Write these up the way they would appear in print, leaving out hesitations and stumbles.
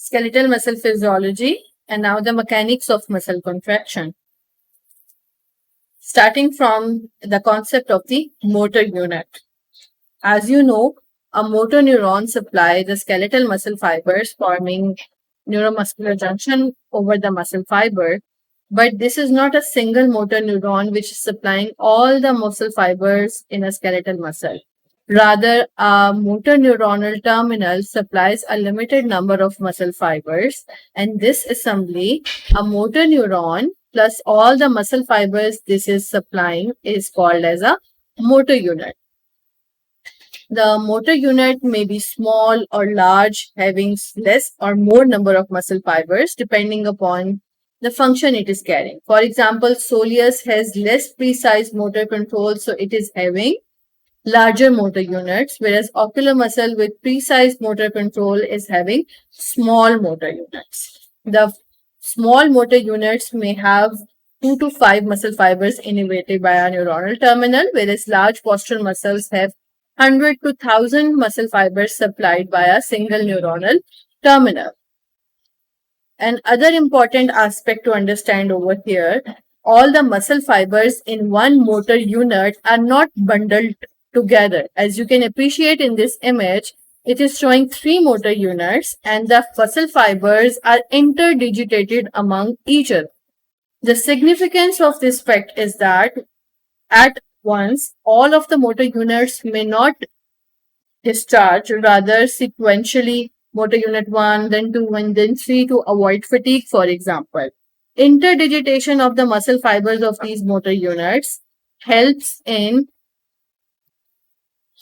skeletal muscle physiology, and now the mechanics of muscle contraction. Starting from the concept of the motor unit. As you know, a motor neuron supply the skeletal muscle fibers, forming neuromuscular junction over the muscle fiber. But this is not a single motor neuron which is supplying all the muscle fibers in a skeletal muscle. Rather, a motor neuronal terminal supplies a limited number of muscle fibers, and this assembly, a motor neuron plus all the muscle fibers this is supplying, is called as a motor unit. The motor unit may be small or large, having less or more number of muscle fibers depending upon the function it is carrying. For example, soleus has less precise motor control, so it is having larger motor units, whereas ocular muscle with precise motor control is having small motor units. The small motor units may have 2 to 5 muscle fibers innervated by a neuronal terminal, whereas large postural muscles have 100 to 1000 muscle fibers supplied by a single neuronal terminal. Another important aspect to understand over here, all the muscle fibers in one motor unit are not bundled together. As you can appreciate in this image, it is showing 3 motor units and the muscle fibers are interdigitated among each other. The significance of this fact is that at once, all of the motor units may not discharge, rather sequentially, motor unit 1, then 2, and then 3 to avoid fatigue, for example. Interdigitation of the muscle fibers of these motor units helps in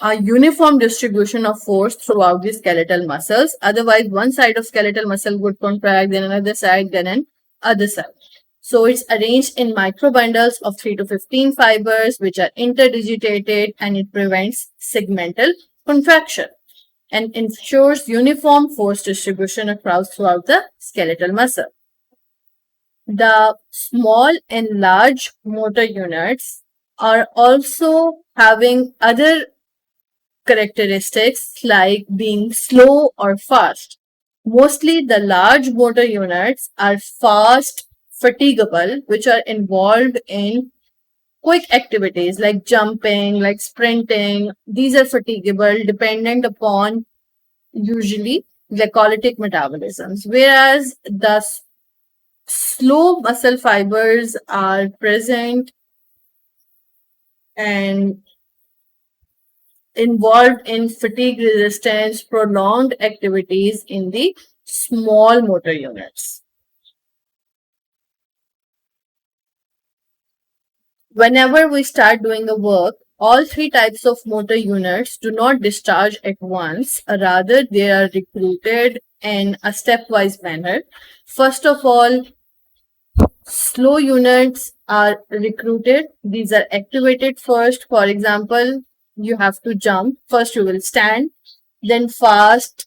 a uniform distribution of force throughout the skeletal muscles. Otherwise, one side of skeletal muscle would contract, then another side, then another side. So it's arranged in micro bundles of 3 to 15 fibers, which are interdigitated, and it prevents segmental contraction and ensures uniform force distribution across throughout the skeletal muscle. The small and large motor units are also having other characteristics like being slow or fast. Mostly the large motor units are fast, fatigable, which are involved in quick activities like jumping, like sprinting. These are fatigable, dependent upon usually glycolytic metabolisms, whereas the slow muscle fibers are present and involved in fatigue resistance, prolonged activities in the small motor units. Whenever we start doing the work, all 3 types of motor units do not discharge at once, rather they are recruited in a stepwise manner. First of all, slow units are recruited. These are activated first. For example, you have to jump. First you will stand, then fast,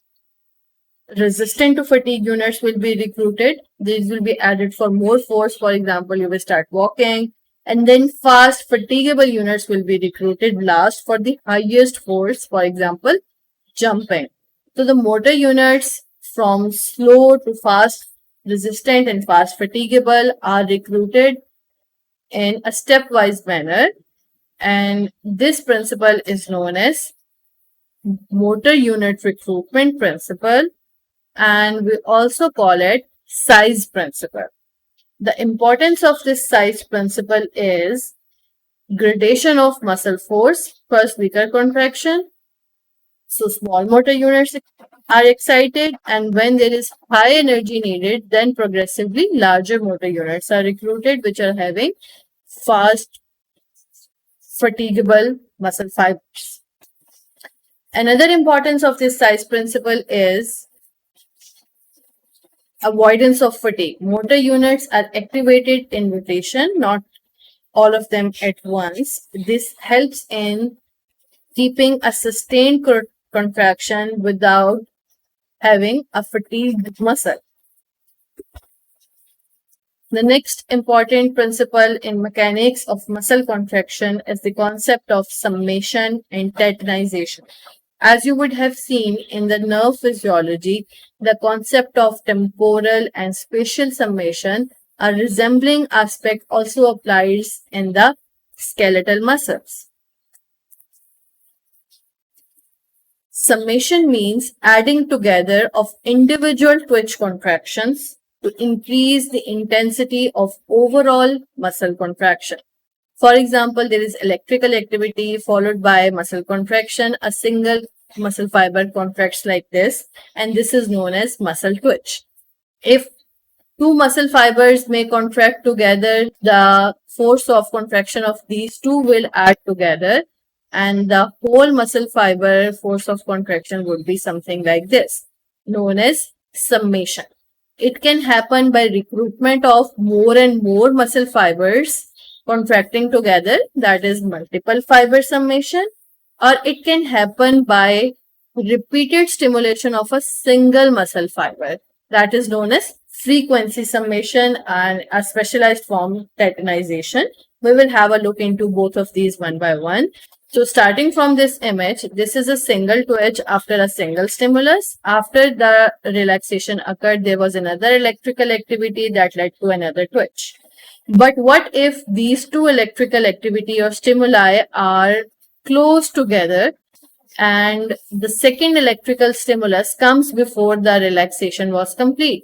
resistant to fatigue units will be recruited. These will be added for more force. For example, you will start walking. And then fast, fatigable units will be recruited last for the highest force, for example, jumping. So the motor units from slow to fast, resistant and fast fatigable are recruited in a stepwise manner. And this principle is known as motor unit recruitment principle. And we also call it size principle. The importance of this size principle is gradation of muscle force, first weaker contraction. So small motor units are excited, and when there is high energy needed, then progressively larger motor units are recruited, which are having fast, fatigable muscle fibers. Another importance of this size principle is avoidance of fatigue. Motor units are activated in rotation, not all of them at once. This helps in keeping a sustained contraction without having a fatigued muscle. The next important principle in mechanics of muscle contraction is the concept of summation and tetanyization. As you would have seen in the nerve physiology, the concept of temporal and spatial summation, a resembling aspect also applies in the skeletal muscles. Summation means adding together of individual twitch contractions to increase the intensity of overall muscle contraction. For example, there is electrical activity followed by muscle contraction. A single muscle fiber contracts like this, and this is known as muscle twitch. If two muscle fibers may contract together, the force of contraction of these two will add together, and the whole muscle fiber force of contraction would be something like this, known as summation. It can happen by recruitment of more and more muscle fibers contracting together, that is multiple fiber summation, or it can happen by repeated stimulation of a single muscle fiber, that is known as frequency summation and a specialized form tetanization. We will have a look into both of these one by one. So starting from this image, this is a single twitch after a single stimulus. After the relaxation occurred, there was another electrical activity that led to another twitch. But what if these two electrical activity or stimuli are close together and the second electrical stimulus comes before the relaxation was complete?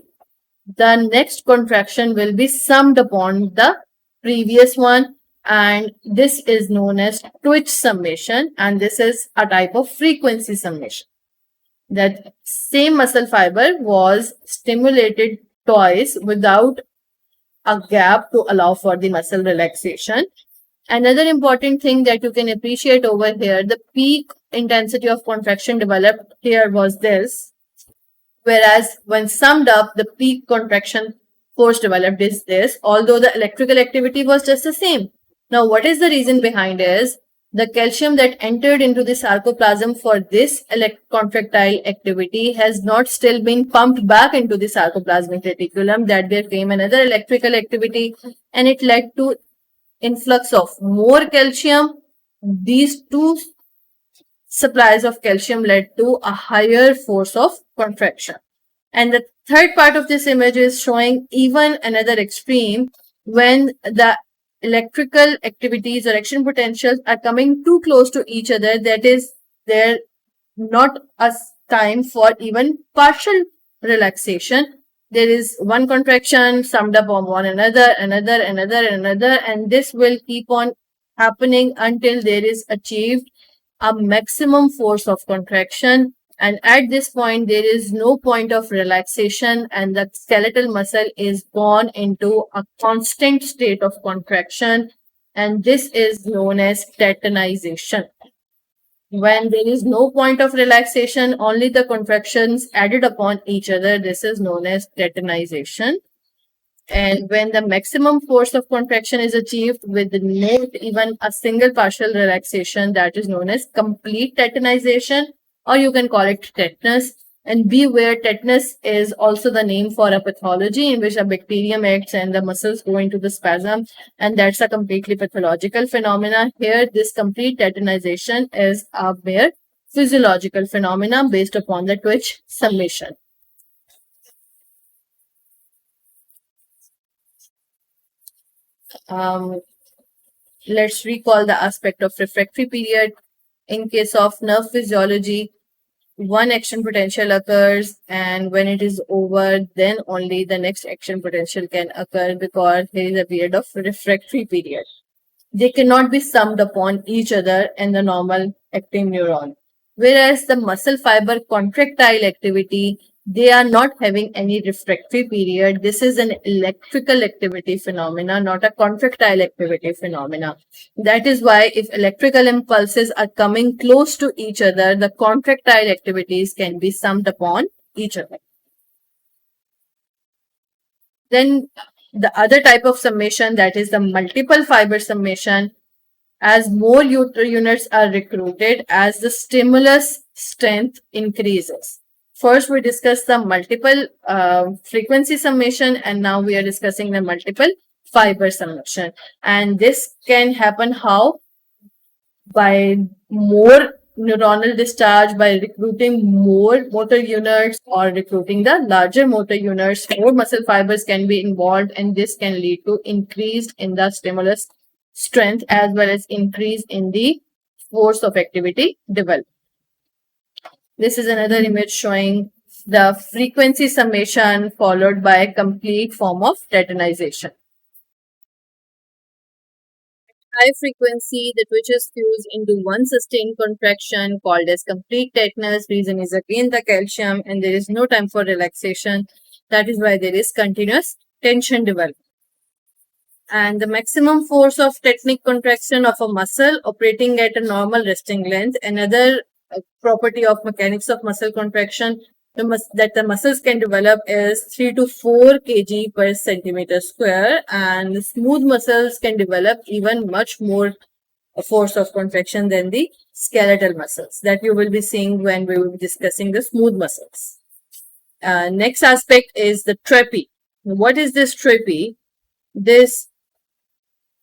The next contraction will be summed upon the previous one, and this is known as twitch summation, and this is a type of frequency summation. That same muscle fiber was stimulated twice without a gap to allow for the muscle relaxation. Another important thing that you can appreciate over here, the peak intensity of contraction developed here was this, whereas when summed up, the peak contraction force developed is this, although the electrical activity was just the same. Now, what is the reason behind is the calcium that entered into the sarcoplasm for this contractile activity has not still been pumped back into the sarcoplasmic reticulum, that there came another electrical activity and it led to influx of more calcium. These two supplies of calcium led to a higher force of contraction. And the third part of this image is showing even another extreme when the electrical activities or action potentials are coming too close to each other, that is, there not a time for even partial relaxation. There is one contraction summed up on one another, another, and this will keep on happening until there is achieved a maximum force of contraction. And at this point, there is no point of relaxation and the skeletal muscle is gone into a constant state of contraction. And this is known as tetanization. When there is no point of relaxation, only the contractions added upon each other, this is known as tetanization. And when the maximum force of contraction is achieved with not even a single partial relaxation, that is known as complete tetanization, or you can call it tetanus. And beware, tetanus is also the name for a pathology in which a bacterium acts and the muscles go into the spasm, and that's a completely pathological phenomena. Here, this complete tetanization is a mere physiological phenomena based upon the twitch summation. Let's recall the aspect of refractory period. In case of nerve physiology, one action potential occurs, and when it is over, then only the next action potential can occur because there is a period of refractory period. They cannot be summed upon each other in the normal acting neuron. Whereas the muscle fiber contractile activity, they are not having any refractory period. This is an electrical activity phenomena, not a contractile activity phenomena. That is why if electrical impulses are coming close to each other, the contractile activities can be summed upon each other. Then the other type of summation, that is the multiple fiber summation, as more units are recruited as the stimulus strength increases. First, we discussed the multiple frequency summation, and now we are discussing the multiple fiber summation. And this can happen how? By more neuronal discharge by recruiting more motor units or recruiting the larger motor units. More muscle fibers can be involved, and this can lead to increase in the stimulus strength as well as increase in the force of activity developed. This is another image showing the frequency summation followed by a complete form of tetanization. High frequency, the twitches fuse into one sustained contraction called as complete tetanus. Reason is again the calcium, and there is no time for relaxation. That is why there is continuous tension development. And the maximum force of tetanic contraction of a muscle operating at a normal resting length. Another property of mechanics of muscle contraction that the muscles can develop is 3 to 4 kg per centimeter square, and smooth muscles can develop even much more force of contraction than the skeletal muscles that you will be seeing when we will be discussing the smooth muscles. Next aspect is the trapeze. What is this trapeze? This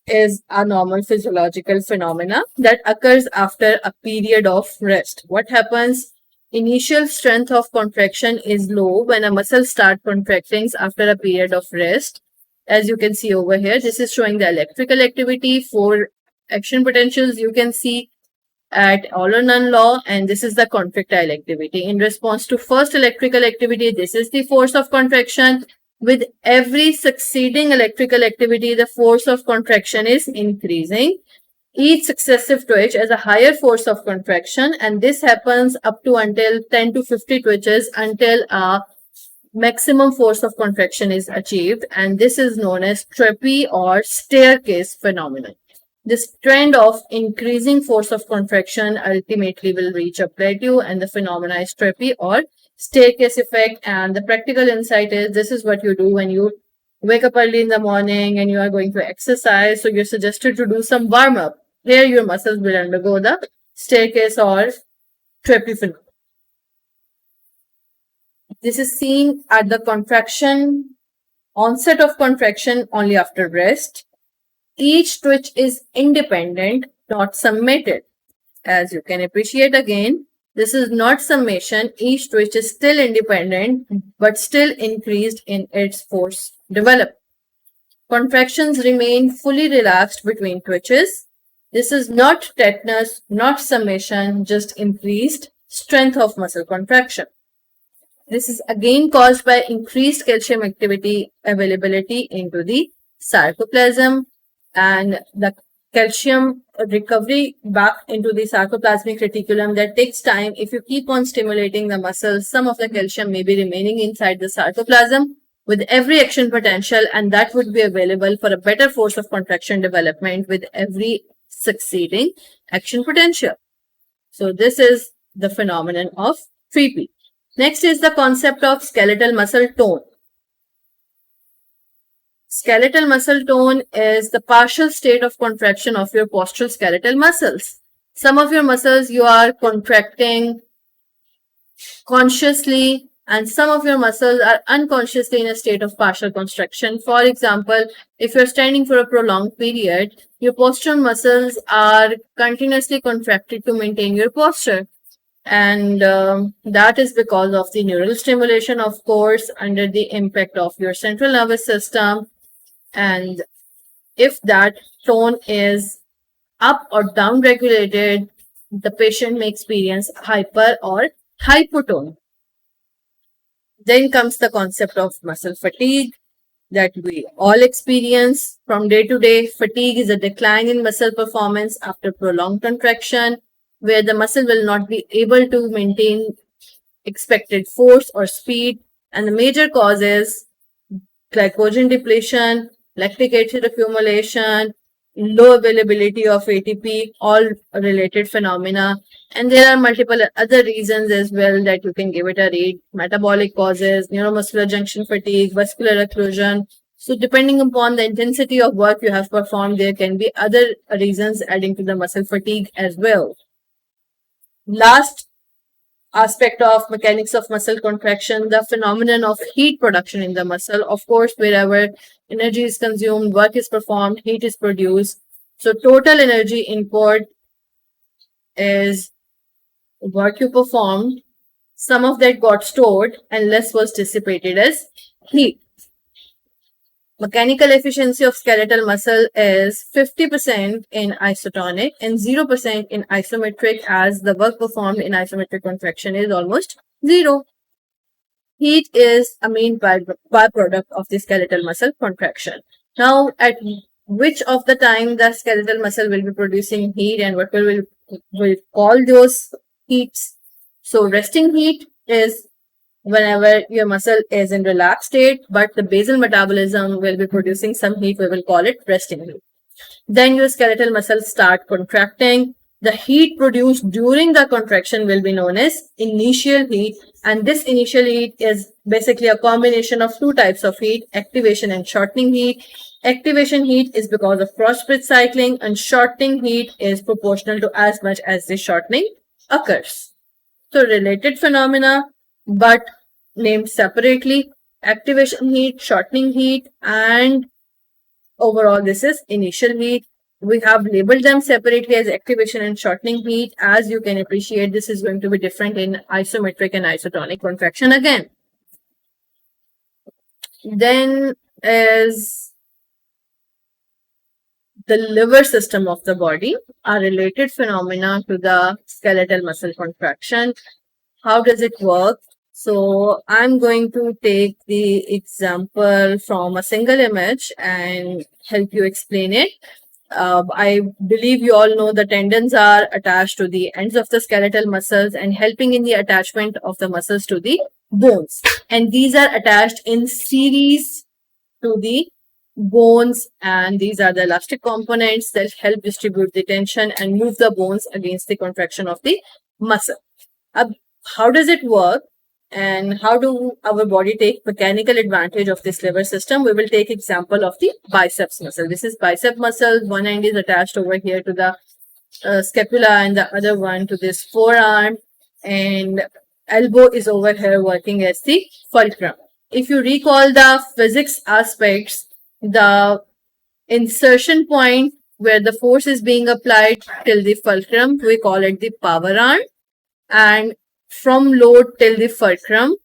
is a normal physiological phenomena that occurs after a period of rest. What happens? Initial strength of contraction is low when a muscle starts contracting after a period of rest. As you can see over here, this is showing the electrical activity. 4 action potentials you can see at all or none law, and this is the contractile activity. In response to first electrical activity, this is the force of contraction. With every succeeding electrical activity, the force of contraction is increasing. Each successive twitch has a higher force of contraction, and this happens up to until 10 to 50 twitches until a maximum force of contraction is achieved, and this is known as trapeze or staircase phenomenon. This trend of increasing force of contraction ultimately will reach a plateau, and the phenomena is trapeze or staircase effect. And the practical insight is this is what you do when you wake up early in the morning and you are going to exercise. So you're suggested to do some warm up. Here your muscles will undergo the staircase or trapeze phenomenon. This is seen at the onset of contraction only after rest. Each twitch is independent, not summated. As you can appreciate again, this is not summation. Each twitch is still independent, but still increased in its force development. Contractions remain fully relaxed between twitches. This is not tetanus, not summation, just increased strength of muscle contraction. This is again caused by increased calcium activity availability into the sarcoplasm, and the calcium recovery back into the sarcoplasmic reticulum that takes time. If you keep on stimulating the muscles, some of the calcium may be remaining inside the sarcoplasm with every action potential, and that would be available for a better force of contraction development with every succeeding action potential. So this is the phenomenon of trapeze. Next is the concept of skeletal muscle tone. Skeletal muscle tone is the partial state of contraction of your postural skeletal muscles. Some of your muscles you are contracting consciously, and some of your muscles are unconsciously in a state of partial contraction. For example, if you're standing for a prolonged period, your postural muscles are continuously contracted to maintain your posture. And that is because of the neural stimulation, of course, under the impact of your central nervous system. And if that tone is up or down regulated, the patient may experience hyper or hypotone. Then comes the concept of muscle fatigue that we all experience from day to day. Fatigue is a decline in muscle performance after prolonged contraction, where the muscle will not be able to maintain expected force or speed. And the major cause is glycogen depletion, lactic acid accumulation, low availability of ATP, all related phenomena. And there are multiple other reasons as well that you can give it a read. Metabolic causes, neuromuscular junction fatigue, vascular occlusion. So depending upon the intensity of work you have performed, there can be other reasons adding to the muscle fatigue as well. Last aspect of mechanics of muscle contraction, the phenomenon of heat production in the muscle. Of course, wherever energy is consumed, work is performed, heat is produced. So total energy input is work you performed, some of that got stored and less was dissipated as heat. Mechanical efficiency of skeletal muscle is 50% in isotonic and 0% in isometric, as the work performed in isometric contraction is almost zero. Heat is a main byproduct of the skeletal muscle contraction. Now, at which of the time the skeletal muscle will be producing heat and what will call those heats? So, resting heat is whenever your muscle is in relaxed state, but the basal metabolism will be producing some heat, we will call it resting heat. Then your skeletal muscles start contracting. The heat produced during the contraction will be known as initial heat. And this initial heat is basically a combination of two types of heat, activation and shortening heat. Activation heat is because of cross-bridge cycling, and shortening heat is proportional to as much as the shortening occurs. So related phenomena, but named separately: activation heat, shortening heat, and overall this is initial heat. We have labeled them separately as activation and shortening heat. As you can appreciate, this is going to be different in isometric and isotonic contraction again. Then is the liver system of the body, a related phenomena to the skeletal muscle contraction. How does it work? So I'm going to take the example from a single image and help you explain it. I believe you all know the tendons are attached to the ends of the skeletal muscles and helping in the attachment of the muscles to the bones. And these are attached in series to the bones, and these are the elastic components that help distribute the tension and move the bones against the contraction of the muscle. How does it work? And how do our body take mechanical advantage of this liver system? We will take example of the biceps muscle. This is bicep muscle. One end is attached over here to the scapula and the other one to this forearm. And elbow is over here working as the fulcrum. If you recall the physics aspects, the insertion point where the force is being applied till the fulcrum, we call it the power arm. And from load till the fulcrum,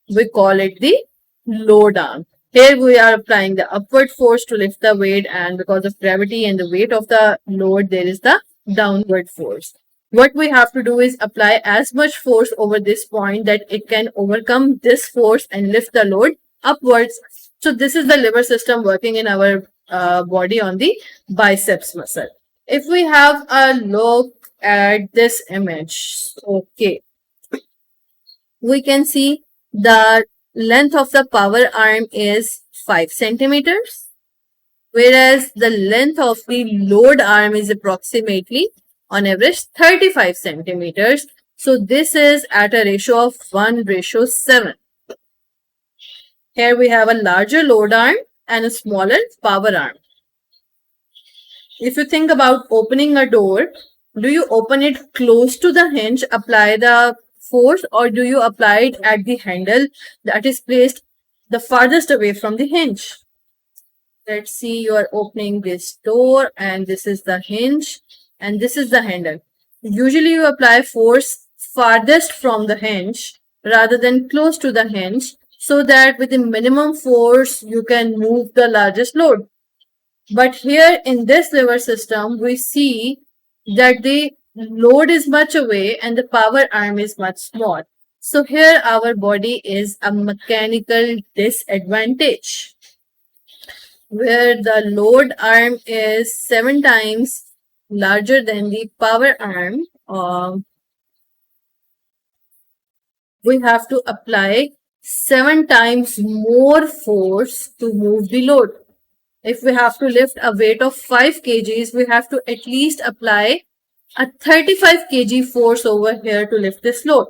we call it the load arm. Here we are applying the upward force to lift the weight, and because of gravity and the weight of the load, there is the downward force. What we have to do is apply as much force over this point that it can overcome this force and lift the load upwards. So this is the liver system working in our body on the biceps muscle. If we have a look at this image, okay, we can see the length of the power arm is 5 centimeters, whereas the length of the load arm is approximately on average 35 centimeters. So this is at a ratio of 1:7. Here we have a larger load arm and a smaller power arm. If you think about opening a door, do you open it close to the hinge, apply the force, or do you apply it at the handle that is placed the farthest away from the hinge? Let's see, you are opening this door and this is the hinge and this is the handle. Usually you apply force farthest from the hinge rather than close to the hinge, so that with the minimum force you can move the largest load. But here in this liver system, we see that the load is much away and the power arm is much small. So here our body is a mechanical disadvantage, where the load arm is 7 times larger than the power arm. We have to apply 7 times more force to move the load. If we have to lift a weight of 5 kgs, we have to at least apply a 35 kg force over here to lift this load.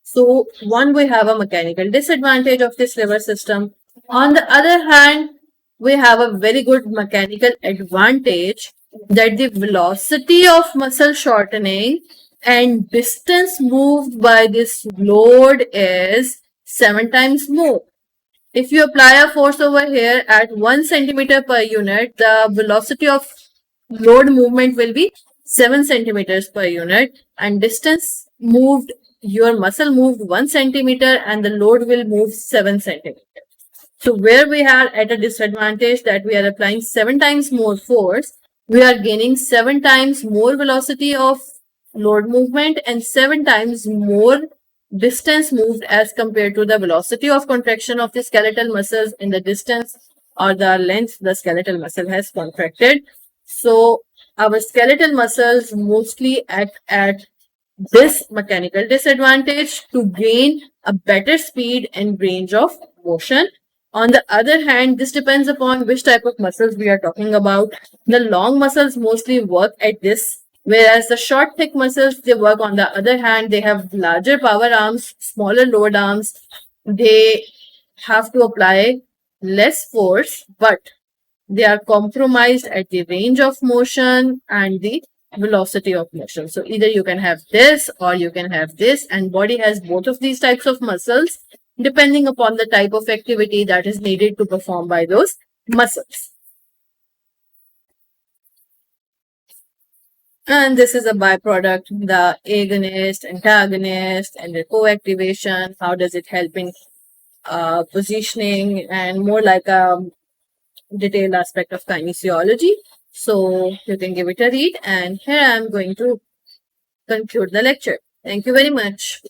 So one, we have a mechanical disadvantage of this liver system. On the other hand, we have a very good mechanical advantage, that the velocity of muscle shortening and distance moved by this load is 7 times more. If you apply a force over here at 1 centimeter per unit, the velocity of load movement will be 7 centimeters per unit, and distance moved, your muscle moved 1 centimeter and the load will move 7 centimeters. So where we are at a disadvantage that we are applying 7 times more force, we are gaining 7 times more velocity of load movement and 7 times more distance moved as compared to the velocity of contraction of the skeletal muscles in the distance or the length the skeletal muscle has contracted. So our skeletal muscles mostly act at this mechanical disadvantage to gain a better speed and range of motion. On the other hand, this depends upon which type of muscles we are talking about. The long muscles mostly work at this, whereas the short, thick muscles, they work on the other hand. They have larger power arms, smaller load arms. They have to apply less force, but they are compromised at the range of motion and the velocity of motion. So either you can have this or you can have this, and body has both of these types of muscles depending upon the type of activity that is needed to perform by those muscles. And this is a byproduct, the agonist, antagonist, and the co-activation. How does it help in positioning and more like a detailed aspect of kinesiology. So you can give it a read. And here I am going to conclude the lecture. Thank you very much.